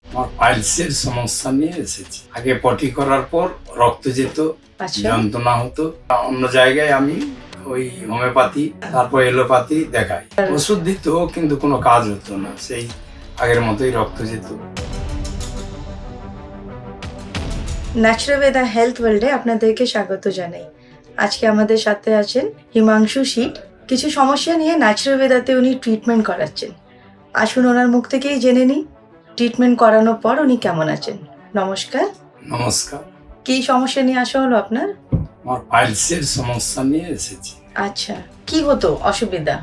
আমার পাইলসের সমস্যা নিয়ে এসেছি। আগে পটি করার পর রক্ত যেত, আচ্ছা। যন্ত্রণা হতো। অন্য জায়গায় আমি ওই হোমিওপ্যাথি তারপর এলোপ্যাথি দেখাই, ওষুধ দিত কিন্তু কোনো কাজ হতো না, সেই আগের মতোই রক্ত যেত। ন্যাচুরালবেদা হেলথ ওয়ার্ল্ডে আপনাদেরকে স্বাগত জানাই। আজকে আমাদের সাথে আছেন হিমাংশু শীট। কিছু সমস্যা নিয়ে ন্যাচুরালবেদাতে উনি ট্রিটমেন্ট করাচ্ছেন। আসুন ওনার মুখ থেকেই জেনে নিই ট্রিটমেন্ট করানোর পর উনি কেমন আছেন। নমস্কার। নমস্কার। কি সমস্যা নিয়ে আসা হলো আপনার? আমার পাইলসের সমস্যা নিয়ে এসেছি। আচ্ছা, কি হতো অসুবিধা?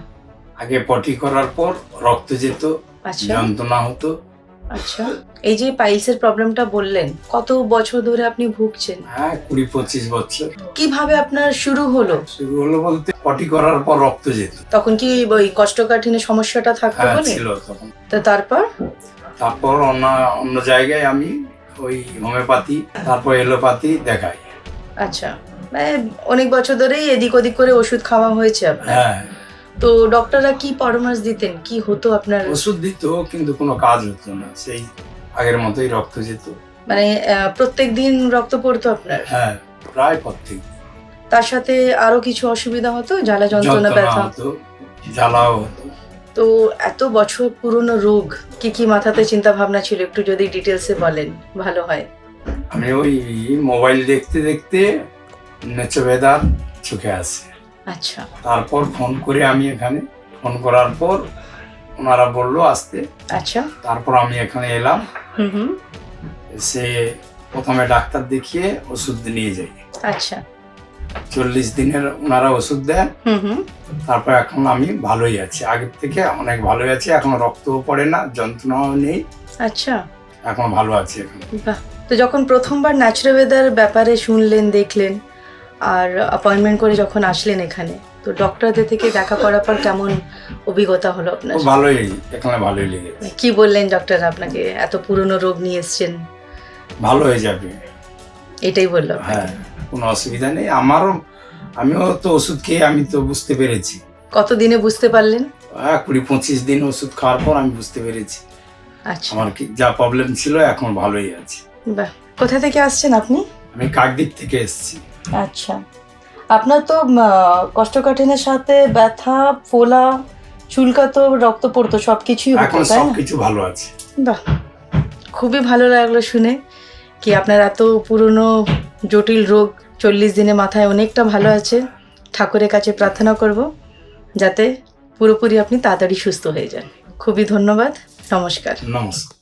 আগে পটি করার পর রক্ত যেত, আচ্ছা যন্ত্রণা হতো। আচ্ছা, এই যে পাইলসের প্রবলেমটা বললেন, কত বছর ধরে আপনি ভুগছেন? হ্যাঁ, 20-25 বছর। কিভাবে আপনার শুরু হলো? শুরু হলো বলতে পটি করার পর রক্ত যেত। তখন কি ওই কোষ্ঠকাঠিন্য সমস্যাটা থাকতো হ্যাঁ, বলে? ছিল তখন। তো তারপর? তারপর অন্য জায়গায় আমি ওই হোমিওপ্যাথি তারপর এলোপ্যাথি দেখাই। আচ্ছা, মানে অনেক বছর ধরেই এদিক ওদিক করে ওষুধ খাওয়া হয়েছে আপনার। হ্যাঁ, তো ডক্টররা কি পরামর্শ দিতেন, কি হতো আপনার? ওষুধ দিত কিন্তু কোনো কাজ হতো না, সেই আগের মতোই রক্ত যেত। মানে প্রত্যেক দিন রক্ত পড়তো আপনার? হ্যাঁ, প্রায় প্রত্যেক দিন। তার সাথে আরো কিছু অসুবিধা হতো, জ্বালা যন্ত্রণা, ব্যথা? হতো, জ্বালাও হতো। তো এত বছর পুরনো রোগ, কি কি মাথাতে চিন্তা ভাবনা ছিল, একটু যদি ডিটেলসে বলেন ভালো হয়। আমি ওই মোবাইল দেখতে দেখতে নেচবেদার চোখে আসে। আচ্ছা তারপর ফোন করে আমি এখানে, ফোন করার পর ওনারা বললো আসতে। আচ্ছা। তারপর আমি এখানে এলাম। হুম। সে প্রথমে ডাক্তার দেখিয়ে ওষুধ নিয়ে যাই। আচ্ছা। 40 দিনের ওনারা ওষুধ দেন। হুম। তারপর এখন আমি ভালোই আছি, আগের থেকে অনেক ভালোই আছি। এখন রক্তও পড়ে না, যন্ত্রণাও নেই, আচ্ছা, এখন ভালো আছি এখন। বাহ। তো যখন প্রথমবার ন্যাচুরালবেদার ব্যাপারে শুনলেন, দেখলেন, আর অ্যাপয়েন্টমেন্ট করে যখন আসলেন এখানে, তো ডক্টরদের থেকে দেখা করার পর কেমন অভিজ্ঞতা হলো আপনার? ও ভালোই, এখানে ভালোই লেগেছে। কি বললেন ডক্টর আপনাকে? এত পুরনো রোগ নিয়ে এসছেন, ভালো হয়ে যাবে, এটাই বললো আপনাকে? হ্যাঁ, কোনো অসুবিধা নেই। আমিও তো ওষুধ খেয়ে আমি তো বুঝতে পেরেছি। কতদিনে বুঝতে পারলেন? 20-25 দিন ওষুধ খাওয়ার পর আমি বুঝতে পেরেছি আচ্ছা, আমার কি যা প্রবলেম ছিল এখন ভালোই আছে। বাহ। কোথা থেকে আসছেন আপনি? আমি কাকদ্বীপ থেকে এসেছি। আচ্ছা, আপনার তো কোষ্ঠকাঠিন্যের সাথে ব্যথা, ফোলা, চুলকাতো, রক্ত পড়তো, সবকিছুই হতো, এখন তাই না? সবকিছু ভালো আছে। বাহ, খুবই ভালো লাগলো শুনে কি আপনার এত পুরনো জটিল রোগ 40 দিনে মাথায় অনেকটা ভালো আছে। ঠাকুরের কাছে প্রার্থনা করব যাতে পুরোপুরি আপনি তাড়াতাড়ি সুস্থ হয়ে যান। খুবই ধন্যবাদ। নমস্কার। নমস্কার।